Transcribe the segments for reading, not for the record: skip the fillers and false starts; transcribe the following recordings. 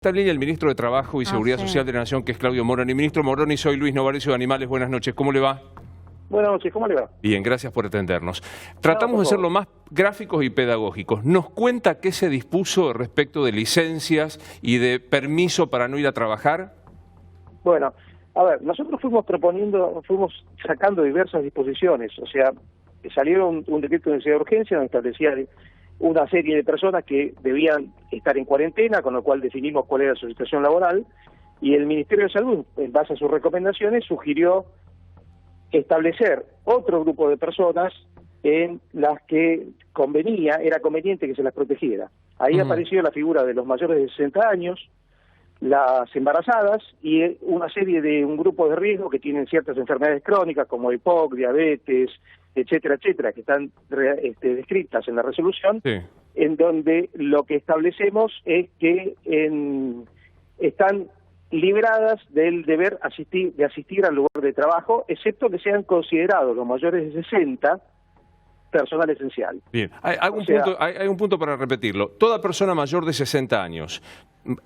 Está en línea el ministro de Trabajo y Seguridad Social de la Nación, que es Claudio Moroni. Ministro Moroni, soy Luis Novarecio de Animales. Buenas noches, ¿cómo le va? Buenas noches, ¿cómo le va? Bien, gracias por atendernos. Tratamos de ser lo más gráficos y pedagógicos. ¿Nos cuenta qué se dispuso respecto de licencias y de permiso para no ir a trabajar? Bueno, a ver, nosotros fuimos sacando diversas disposiciones, o sea, salió un decreto de necesidad de urgencia donde establecía una serie de personas que debían estar en cuarentena, con lo cual definimos cuál era su situación laboral, y el Ministerio de Salud, en base a sus recomendaciones, sugirió establecer otro grupo de personas en las que era conveniente que se las protegiera. Ahí apareció la figura de los mayores de 60 años, las embarazadas y un grupo de riesgo que tienen ciertas enfermedades crónicas como EPOC, diabetes, etcétera, etcétera, que están descritas en la resolución, sí, en donde lo que establecemos es que están libradas del deber de asistir al lugar de trabajo, excepto que sean considerados los mayores de 60 personal esencial. Bien, hay un punto para repetirlo. Toda persona mayor de 60 años,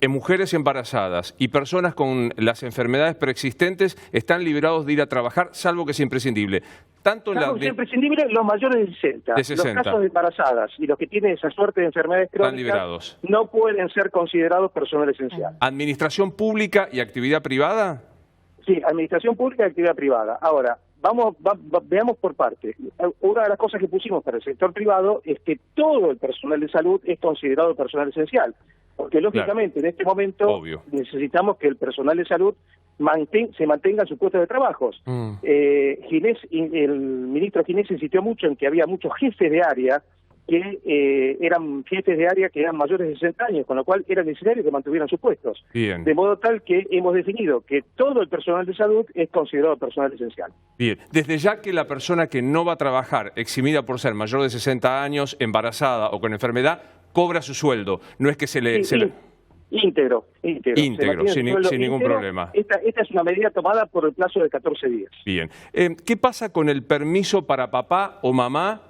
mujeres embarazadas y personas con las enfermedades preexistentes están liberados de ir a trabajar, salvo que sea imprescindible. Salvo que sea imprescindible, los mayores de 60. Los casos de embarazadas y los que tienen esa suerte de enfermedades crónicas no pueden ser considerados personal esencial. ¿Administración pública y actividad privada? Sí, administración pública y actividad privada. Ahora, veamos por partes. Una de las cosas que pusimos para el sector privado es que todo el personal de salud es considerado personal esencial, porque lógicamente en este momento necesitamos que el personal de salud se mantenga en sus puestos de trabajo. El ministro Ginés insistió mucho en que había muchos jefes de área que eran mayores de 60 años, con lo cual era necesario que mantuvieran sus puestos. Bien. De modo tal que hemos definido que todo el personal de salud es considerado personal esencial. Bien, desde ya que la persona que no va a trabajar, eximida por ser mayor de 60 años, embarazada o con enfermedad, cobra su sueldo, no es que se le... Íntegro, sin ningún problema. Esta es una medida tomada por el plazo de 14 días. Bien. ¿Qué pasa con el permiso para papá o mamá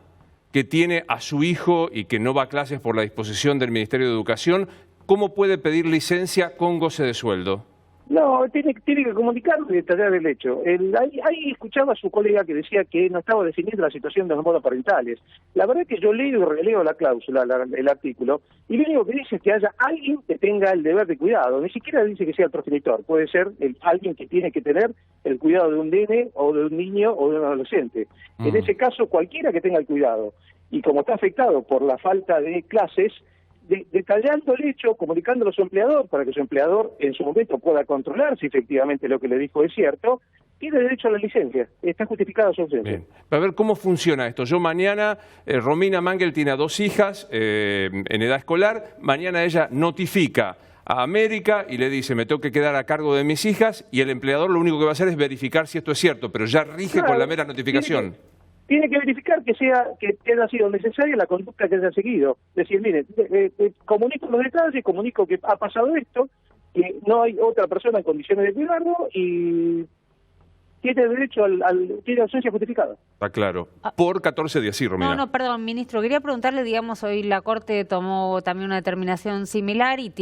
que tiene a su hijo y que no va a clases por la disposición del Ministerio de Educación? ¿Cómo puede pedir licencia con goce de sueldo? No, tiene que comunicarlo y detallar el hecho. Ahí escuchaba a su colega que decía que no estaba definiendo la situación de los monoparentales. La verdad es que yo leo y releo la cláusula, el artículo, y lo único que dice es que haya alguien que tenga el deber de cuidado. Ni siquiera dice que sea el progenitor. Puede ser alguien que tiene que tener el cuidado de un nene o de un niño o de un adolescente. En ese caso, cualquiera que tenga el cuidado. Y como está afectado por la falta de clases, detallando el hecho, comunicándolo a su empleador, para que su empleador en su momento pueda controlar si efectivamente lo que le dijo es cierto, tiene derecho a la licencia, está justificada su ausencia. Bien. A ver, ¿cómo funciona esto? Yo mañana, Romina Mangel tiene a 2 hijas en edad escolar, mañana ella notifica a América y le dice, me tengo que quedar a cargo de mis hijas, y el empleador lo único que va a hacer es verificar si esto es cierto, pero ya rige con la mera notificación. Tiene que verificar que haya sido necesaria la conducta que haya seguido. Decir, mire, comunico los detalles, comunico que ha pasado esto, que no hay otra persona en condiciones de cuidarlo y tiene derecho tiene ausencia justificada. Está claro. Por 14 días, sí, Romina. No, perdón, ministro. Quería preguntarle, digamos, hoy la Corte tomó también una determinación similar y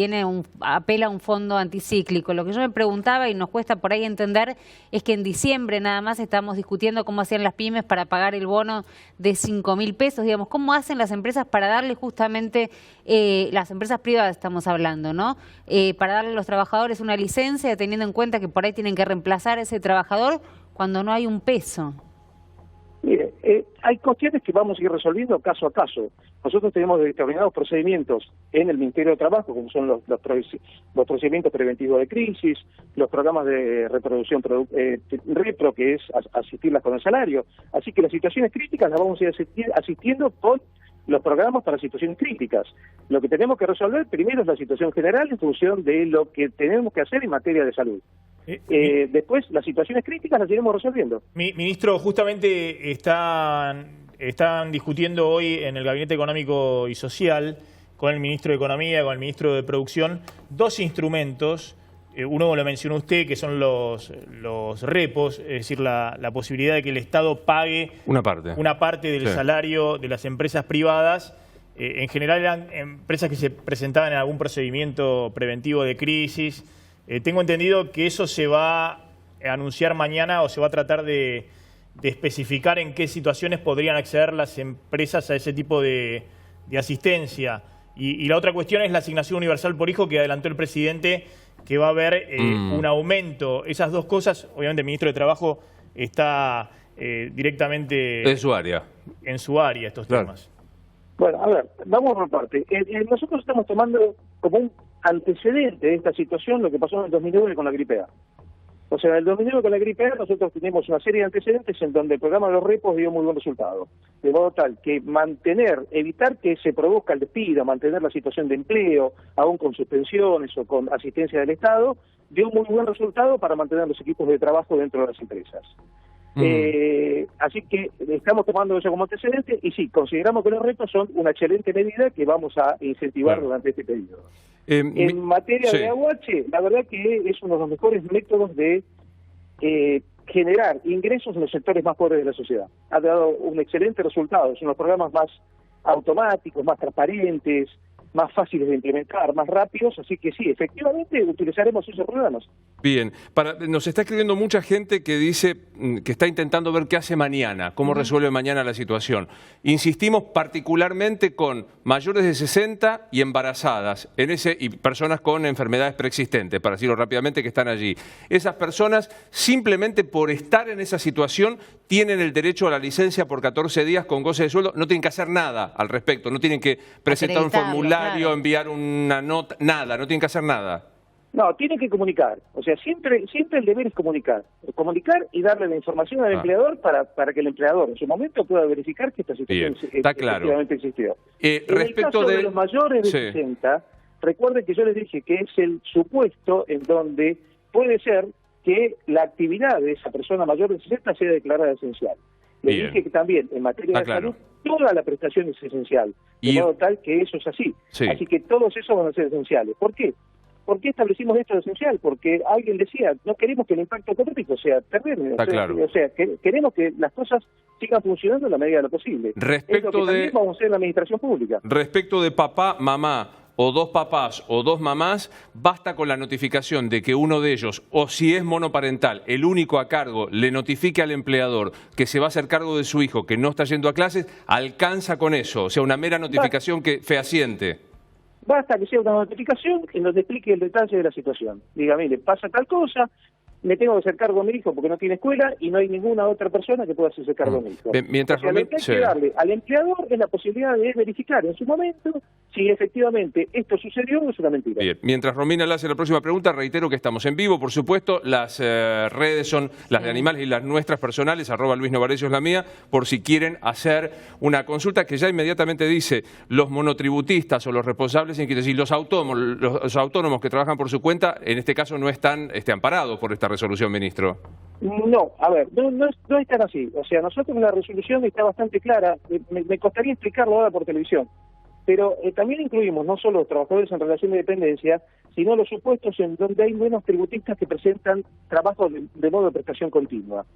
apela a un fondo anticíclico. Lo que yo me preguntaba, y nos cuesta por ahí entender, es que en diciembre nada más estamos discutiendo cómo hacían las pymes para pagar el bono de 5.000 pesos. Digamos, ¿cómo hacen las empresas para darle justamente, las empresas privadas estamos hablando, ¿no? Para darle a los trabajadores una licencia, teniendo en cuenta que por ahí tienen que reemplazar a ese trabajador cuando no hay un peso? Mire, hay cuestiones que vamos a ir resolviendo caso a caso. Nosotros tenemos determinados procedimientos en el Ministerio de Trabajo, como son los procedimientos preventivos de crisis, los programas de reproducción repro, que es asistirlas con el salario. Así que las situaciones críticas las vamos a ir asistiendo con los programas para situaciones críticas. Lo que tenemos que resolver primero es la situación general en función de lo que tenemos que hacer en materia de salud. Después, las situaciones críticas las iremos resolviendo. Ministro, justamente están discutiendo hoy en el Gabinete Económico y Social con el Ministro de Economía, con el Ministro de Producción, 2 instrumentos. Uno lo mencionó usted, que son los repos, es decir, la posibilidad de que el Estado pague una parte del salario de las empresas privadas en general eran empresas que se presentaban en algún procedimiento preventivo de crisis. Tengo entendido que eso se va a anunciar mañana o se va a tratar de especificar en qué situaciones podrían acceder las empresas a ese tipo de asistencia. Y la otra cuestión es la asignación universal por hijo que adelantó el presidente, que va a haber un aumento. Esas dos cosas, obviamente el ministro de Trabajo está directamente en su área estos temas. Bueno, a ver, vamos por parte. Nosotros estamos tomando como un antecedente de esta situación lo que pasó en el 2009 con la gripe A. O sea, en el 2009 con la gripe A nosotros tenemos una serie de antecedentes en donde el programa de los repos dio muy buen resultado. De modo tal que evitar que se produzca el despido, mantener la situación de empleo, aún con suspensiones o con asistencia del Estado, dio muy buen resultado para mantener los equipos de trabajo dentro de las empresas. Así que estamos tomando eso como antecedente y sí, consideramos que los retos son una excelente medida que vamos a incentivar durante este periodo. En materia de AUH, la verdad que es uno de los mejores métodos de generar ingresos en los sectores más pobres de la sociedad. Ha dado un excelente resultado, son los programas más automáticos, más transparentes, más fáciles de implementar, más rápidos, así que sí, efectivamente utilizaremos esos programas. Bien, nos está escribiendo mucha gente que dice que está intentando ver qué hace mañana, cómo resuelve mañana la situación. Insistimos particularmente con mayores de 60 y embarazadas, y personas con enfermedades preexistentes, para decirlo rápidamente, que están allí. Esas personas, simplemente por estar en esa situación, tienen el derecho a la licencia por 14 días con goce de sueldo, no tienen que hacer nada al respecto, no tienen que presentar un formulario, enviar una nota, nada, no tienen que hacer nada. No, tienen que comunicar. O sea, siempre el deber es comunicar. Comunicar y darle la información al empleador para que el empleador en su momento pueda verificar que esta situación efectivamente existió. En el caso de los mayores de 60, recuerden que yo les dije que es el supuesto en donde puede ser que la actividad de esa persona mayor de 60 sea declarada esencial. Les dije que también en materia de salud toda la prestación es esencial, de modo tal que eso es así. Así que todos esos van a ser esenciales. ¿Por qué? ¿Por qué establecimos esto de esencial? Porque alguien decía, no queremos que el impacto económico sea terrible. O sea, queremos que las cosas sigan funcionando en la medida de lo posible. Respecto es lo que también vamos a hacer en la administración pública. Respecto de papá, mamá, o dos papás o dos mamás, basta con la notificación de que uno de ellos, o si es monoparental, el único a cargo, le notifique al empleador que se va a hacer cargo de su hijo, que no está yendo a clases, alcanza con eso. O sea, una mera notificación fehaciente. Basta que sea una notificación que nos explique el detalle de la situación. Diga, mire, pasa tal cosa, me tengo que hacer cargo de mi hijo porque no tiene escuela y no hay ninguna otra persona que pueda hacerse cargo de mi hijo. Mientras lo que hay que darle al empleador es la posibilidad de verificar en su momento si efectivamente esto sucedió o es una mentira. Bien. Mientras Romina le hace la próxima pregunta, reitero que estamos en vivo, por supuesto. Las redes son las de Animales y las nuestras personales, @LuisNovarecio es la mía, por si quieren hacer una consulta que ya inmediatamente dice los monotributistas o los responsables, quiere decir los autónomos que trabajan por su cuenta, en este caso no están amparados por esta resolución, ministro. No, a ver, no es tan así. O sea, nosotros la resolución está bastante clara. Me costaría explicarlo ahora por televisión. Pero también incluimos no solo los trabajadores en relación de dependencia, sino los supuestos en donde hay menos tributistas que presentan trabajos de modo de prestación continua.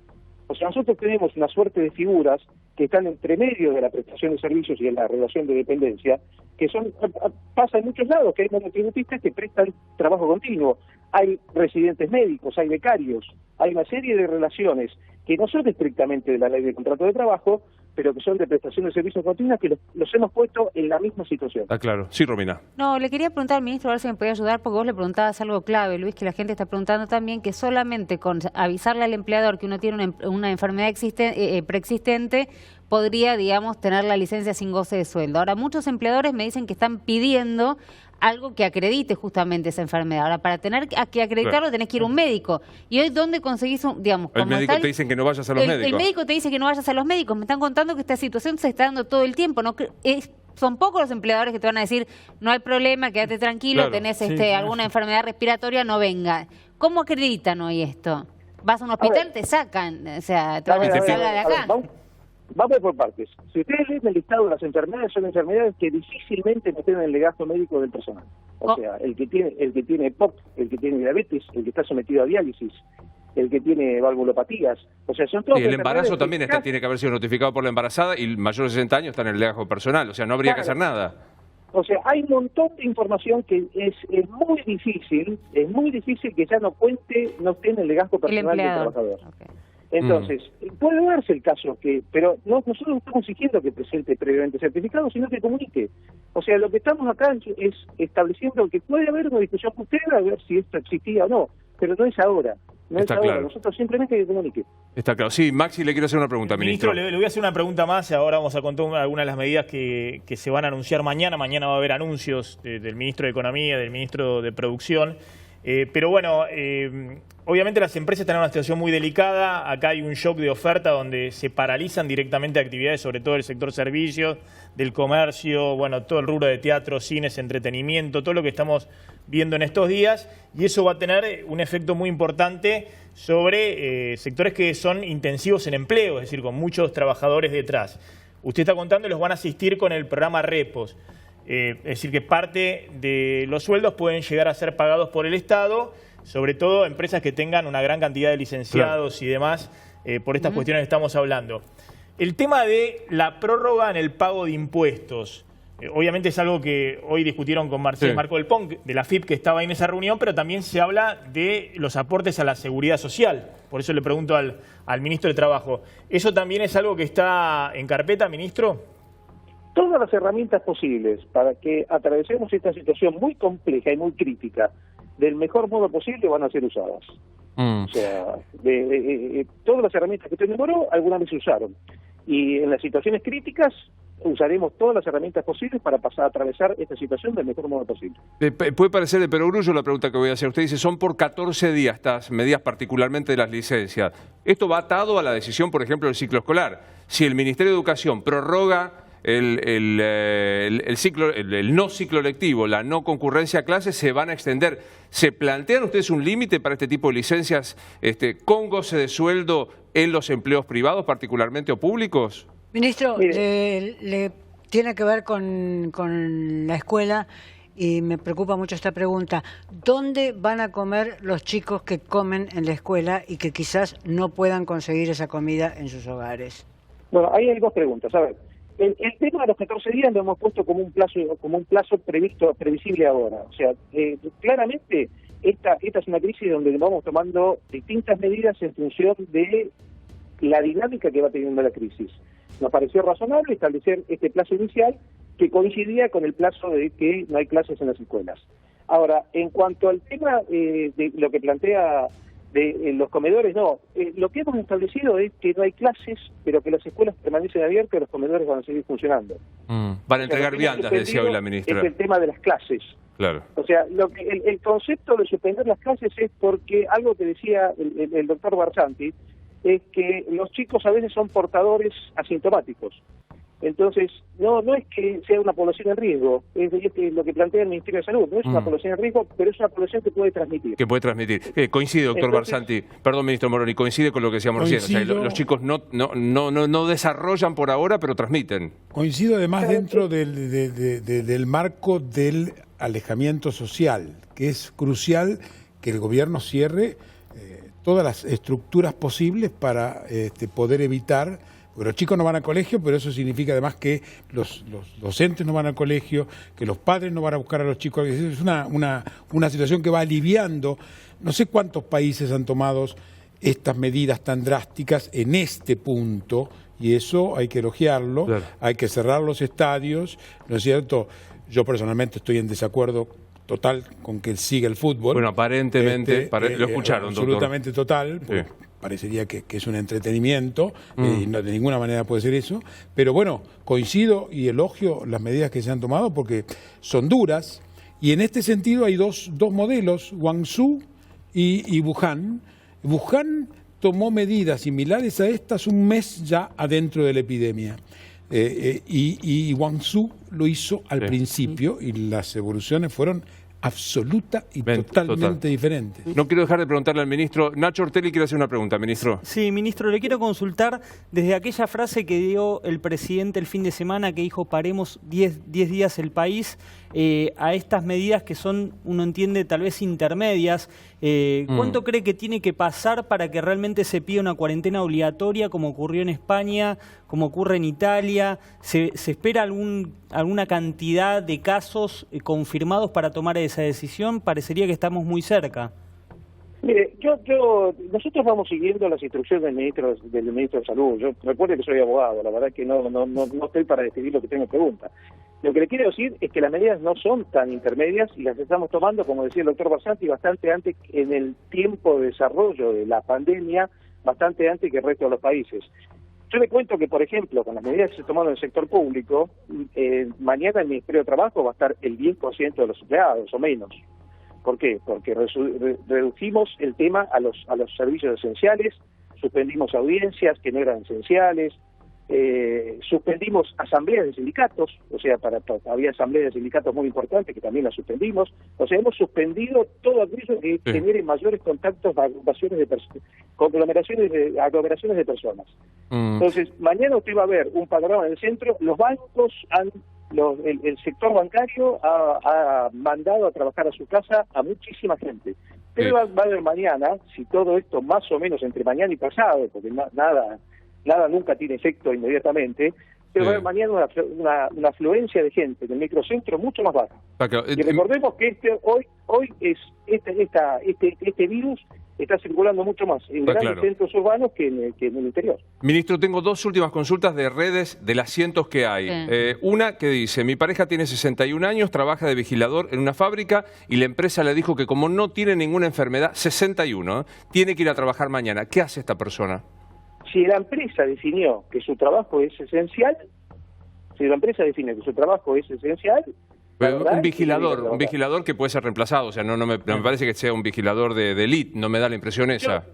O sea, nosotros tenemos una suerte de figuras que están entre medio de la prestación de servicios y de la relación de dependencia, que pasa en muchos lados, que hay monotributistas que prestan trabajo continuo. Hay residentes médicos, hay becarios, hay una serie de relaciones que no son estrictamente de la ley de contrato de trabajo, pero que son de prestación de servicios continuos, que los hemos puesto en la misma situación. Ah, claro. Sí, Romina. No, le quería preguntar al ministro a ver si me podía ayudar, porque vos le preguntabas algo clave, Luis, que la gente está preguntando también, que solamente con avisarle al empleador que uno tiene una enfermedad preexistente, podría, digamos, tener la licencia sin goce de sueldo. Ahora, muchos empleadores me dicen que están pidiendo algo que acredite justamente esa enfermedad. Ahora, para tener que acreditarlo tenés que ir a un médico. Y hoy, ¿dónde conseguís digamos? El médico te dicen que no vayas a los médicos. El médico te dice que no vayas a los médicos. Me están contando que esta situación se está dando todo el tiempo. ¿No? Son pocos los empleadores que te van a decir, no hay problema, quédate tranquilo, tenés alguna enfermedad respiratoria, no venga. ¿Cómo acreditan hoy esto? Vas a un hospital, te sacan, o sea, te van a sacar de acá. Vamos por partes. Si ustedes leen el listado de las enfermedades, son enfermedades que difícilmente no tienen el legajo médico del personal. O sea, el que tiene EPOC, el que tiene diabetes, el que está sometido a diálisis, el que tiene valvulopatías. O sea, son todas Y el embarazo enfermedades también que tiene que haber sido notificado por la embarazada y el mayor de 60 años está en el legajo personal, o sea, no habría que hacer nada. O sea, hay un montón de información que es muy difícil que ya no esté en el legajo personal del trabajador. Okay. Entonces, puede darse el caso pero nosotros no estamos exigiendo que presente previamente certificado, sino que comunique. O sea, lo que estamos acá es estableciendo que puede haber una discusión con usted a ver si esto existía o no, pero no es ahora. No Está es ahora, claro. Nosotros simplemente que comunique. Está claro. Sí, Maxi, le quiero hacer una pregunta, ministro. Le voy a hacer una pregunta más. Ahora vamos a contar algunas de las medidas que se van a anunciar mañana. Mañana va a haber anuncios del ministro de Economía, del ministro de Producción. Pero bueno, obviamente las empresas están en una situación muy delicada. Acá hay un shock de oferta donde se paralizan directamente actividades, sobre todo del sector servicios, del comercio, bueno, todo el rubro de teatro, cines, entretenimiento, todo lo que estamos viendo en estos días. Y eso va a tener un efecto muy importante sobre sectores que son intensivos en empleo, es decir, con muchos trabajadores detrás. Usted está contando y los van a asistir con el programa Repos. Es decir, que parte de los sueldos pueden llegar a ser pagados por el Estado, sobre todo empresas que tengan una gran cantidad de licenciados y demás, por estas cuestiones que estamos hablando. El tema de la prórroga en el pago de impuestos, obviamente es algo que hoy discutieron con Marco del Pont, de la FIP, que estaba ahí en esa reunión, pero también se habla de los aportes a la seguridad social. Por eso le pregunto al ministro de Trabajo, ¿eso también es algo que está en carpeta, ministro? Todas las herramientas posibles para que atravesemos esta situación muy compleja y muy crítica del mejor modo posible van a ser usadas. O sea, todas las herramientas que usted nombró, algunas veces se usaron. Y en las situaciones críticas usaremos todas las herramientas posibles para pasar a atravesar esta situación del mejor modo posible. Puede parecer de perogrullo la pregunta que voy a hacer. Usted dice, son por 14 días estas medidas, particularmente de las licencias. Esto va atado a la decisión, por ejemplo, del ciclo escolar. Si el Ministerio de Educación prorroga el no ciclo lectivo, la no concurrencia a clases, se van a extender. ¿Se plantean ustedes un límite para este tipo de licencias con goce de sueldo en los empleos privados, particularmente o públicos? Ministro, le tiene que ver con la escuela y me preocupa mucho esta pregunta. ¿Dónde van a comer los chicos que comen en la escuela y que quizás no puedan conseguir esa comida en sus hogares? Bueno, ahí hay dos preguntas. A ver, el tema de los 14 días lo hemos puesto como un plazo previsible ahora. O sea, claramente esta es una crisis donde vamos tomando distintas medidas en función de la dinámica que va teniendo la crisis. Nos pareció razonable establecer este plazo inicial que coincidía con el plazo de que no hay clases en las escuelas. Ahora, en cuanto al tema de lo que plantea de los comedores, no. Lo que hemos establecido es que no hay clases, pero que las escuelas permanecen abiertas y los comedores van a seguir funcionando. Van a entregar viandas, decía hoy la ministra. Es el tema de las clases. Claro. O sea, el concepto de suspender las clases es porque algo que decía el doctor Barsanti es que los chicos a veces son portadores asintomáticos. Entonces, no es que sea una población en riesgo, es lo que plantea el Ministerio de Salud, no es una población en riesgo, pero es una población que puede transmitir. Que puede transmitir. Coincide, doctor Barsanti, perdón, ministro Moroni, coincide con lo que decíamos recién. O sea, los chicos no desarrollan por ahora, pero transmiten. Coincido además dentro del marco del alejamiento social, que es crucial que el gobierno cierre todas las estructuras posibles para poder evitar. Porque los chicos no van al colegio, pero eso significa además que los docentes no van al colegio, que los padres no van a buscar a los chicos. Es una situación que va aliviando. No sé cuántos países han tomado estas medidas tan drásticas en este punto, y eso hay que elogiarlo. Claro. Hay que cerrar los estadios, ¿no es cierto? Yo personalmente estoy en desacuerdo total con que siga el fútbol. Bueno, aparentemente, lo escucharon, absolutamente doctor. Total. Sí. Parecería que es un entretenimiento, y no, de ninguna manera puede ser eso, pero bueno, coincido y elogio las medidas que se han tomado porque son duras, y en este sentido hay dos modelos, Guangzhou y Wuhan. Wuhan tomó medidas similares a estas un mes ya adentro de la epidemia, y Guangzhou lo hizo al principio, y las evoluciones fueron absoluta y totalmente diferente. No quiero dejar de preguntarle al ministro. Nacho Ortelli quiere hacer una pregunta, ministro. Sí, ministro, le quiero consultar desde aquella frase que dio el presidente el fin de semana que dijo paremos 10 días el país, a estas medidas que son, uno entiende, tal vez intermedias. ¿Cuánto cree que tiene que pasar para que realmente se pida una cuarentena obligatoria como ocurrió en España, como ocurre en Italia? ¿Se espera alguna cantidad de casos confirmados para tomar esa decisión? Parecería que estamos muy cerca. Mire, nosotros vamos siguiendo las instrucciones del ministro de Salud. Yo recuerde que soy abogado, la verdad que no estoy para decidir lo que tengo pregunta. Lo que le quiero decir es que las medidas no son tan intermedias y las estamos tomando, como decía el doctor Barsanti, bastante antes en el tiempo de desarrollo de la pandemia, bastante antes que el resto de los países. Yo le cuento que, por ejemplo, con las medidas que se tomaron en el sector público, mañana el Ministerio de Trabajo va a estar el 10% de los empleados o menos. ¿Por qué? Porque reducimos el tema a los servicios esenciales, suspendimos audiencias que no eran esenciales, suspendimos asambleas de sindicatos, o sea, había asambleas de sindicatos muy importantes que también las suspendimos, o sea, hemos suspendido todo aquello que genere mayores contactos, aglomeraciones de personas. Entonces, mañana usted va a ver un panorama en el centro, los bancos el sector bancario ha mandado a trabajar a su casa a muchísima gente. Pero va a haber mañana, si todo esto más o menos entre mañana y pasado, porque nada nunca tiene efecto inmediatamente, pero va a haber mañana una afluencia de gente en el microcentro mucho más baja. Y recordemos que este virus está circulando mucho más en grandes centros urbanos que en el interior. Ministro, tengo dos últimas consultas de redes de las cientos que hay. Una que dice, mi pareja tiene 61 años, trabaja de vigilador en una fábrica y la empresa le dijo que como no tiene ninguna enfermedad, 61, tiene que ir a trabajar mañana. ¿Qué hace esta persona? Si la empresa definió que su trabajo es esencial, un vigilador que puede ser reemplazado, o sea, no me parece que sea un vigilador de élite, no me da la impresión esa.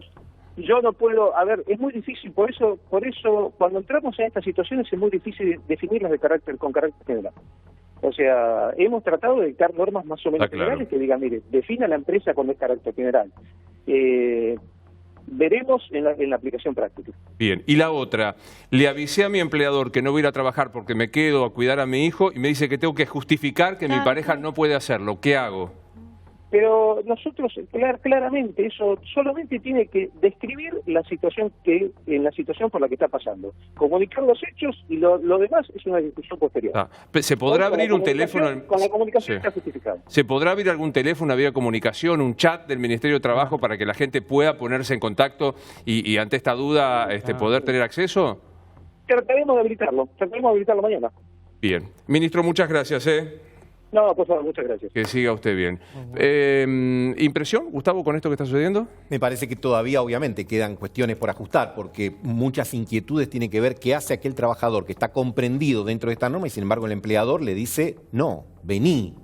Yo no puedo, es muy difícil, por eso cuando entramos en estas situaciones es muy difícil definirlas con carácter general. O sea, hemos tratado de dictar normas más o menos generales que digan, mire, defina la empresa con el carácter general. Veremos en la aplicación práctica. Bien, y la otra, le avisé a mi empleador que no voy a ir a trabajar porque me quedo a cuidar a mi hijo y me dice que tengo que justificar que mi pareja no puede hacerlo. ¿Qué hago? Pero nosotros, claramente, eso solamente tiene que describir la situación por la que está pasando. Comunicar los hechos y lo demás es una discusión posterior. ¿Se podrá abrir un teléfono? Con la comunicación está justificado. ¿Se podrá abrir algún teléfono, vía comunicación, un chat del Ministerio de Trabajo para que la gente pueda ponerse en contacto y ante esta duda poder tener acceso? Trataremos de habilitarlo mañana. Bien. Ministro, muchas gracias. No, por favor, muchas gracias. Que siga usted bien. ¿Impresión, Gustavo, con esto que está sucediendo? Me parece que todavía, obviamente, quedan cuestiones por ajustar, porque muchas inquietudes tienen que ver qué hace aquel trabajador que está comprendido dentro de esta norma y, sin embargo, el empleador le dice, no, vení.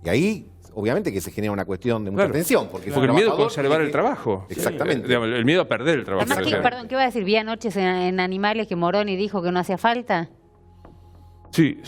Y ahí, obviamente, que se genera una cuestión de mucha tensión. Porque el miedo a conservar el trabajo. Exactamente. El miedo a perder el trabajo. Además, perdón, ¿qué va a decir? Vi anoche en Animales que Moroni dijo que no hacía falta. Sí,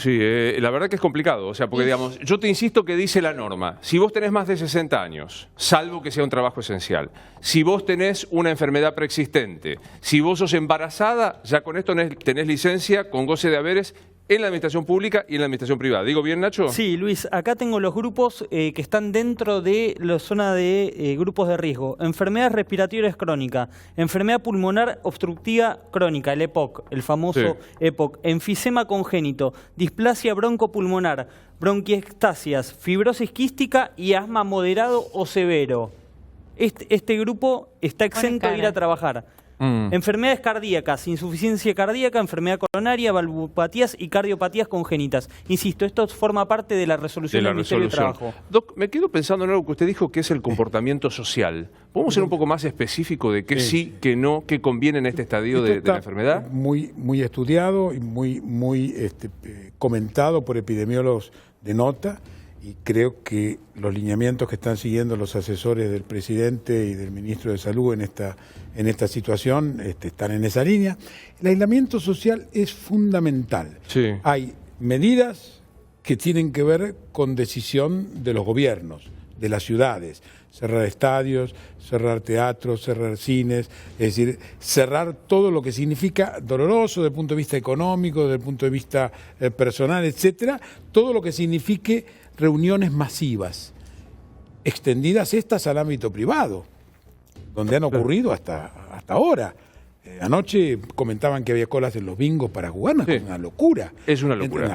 la verdad que es complicado, o sea, porque digamos, yo te insisto que dice la norma, si vos tenés más de 60 años, salvo que sea un trabajo esencial, si vos tenés una enfermedad preexistente, si vos sos embarazada, ya con esto tenés licencia con goce de haberes en la administración pública y en la administración privada. ¿Digo bien, Nacho? Sí, Luis, acá tengo los grupos que están dentro de la zona de grupos de riesgo. Enfermedades respiratorias crónicas, enfermedad pulmonar obstructiva crónica, el EPOC, el famoso EPOC, enfisema congénito, displasia broncopulmonar, bronquiectasias, fibrosis quística y asma moderado o severo. Este grupo está exento de ir a trabajar. Enfermedades cardíacas, insuficiencia cardíaca, enfermedad coronaria, valvulopatías y cardiopatías congénitas. Insisto, esto forma parte de la resolución del Ministerio de Trabajo. Doc, me quedo pensando en algo que usted dijo, que es el comportamiento social. ¿Podemos ser un poco más específico de qué sí, qué no, qué conviene en este estadio de la enfermedad? Muy estudiado y muy comentado por epidemiólogos de nota. Y creo que los lineamientos que están siguiendo los asesores del presidente y del ministro de Salud en esta situación están en esa línea. El aislamiento social es fundamental. Sí. Hay medidas que tienen que ver con decisión de los gobiernos, de las ciudades. Cerrar estadios, cerrar teatros, cerrar cines, es decir, cerrar todo lo que significa doloroso desde el punto de vista económico, desde el punto de vista personal, etcétera, todo lo que signifique reuniones masivas, extendidas estas al ámbito privado, donde han ocurrido hasta ahora. Anoche comentaban que había colas en los bingos para jugar, Sí. una locura. Es una locura.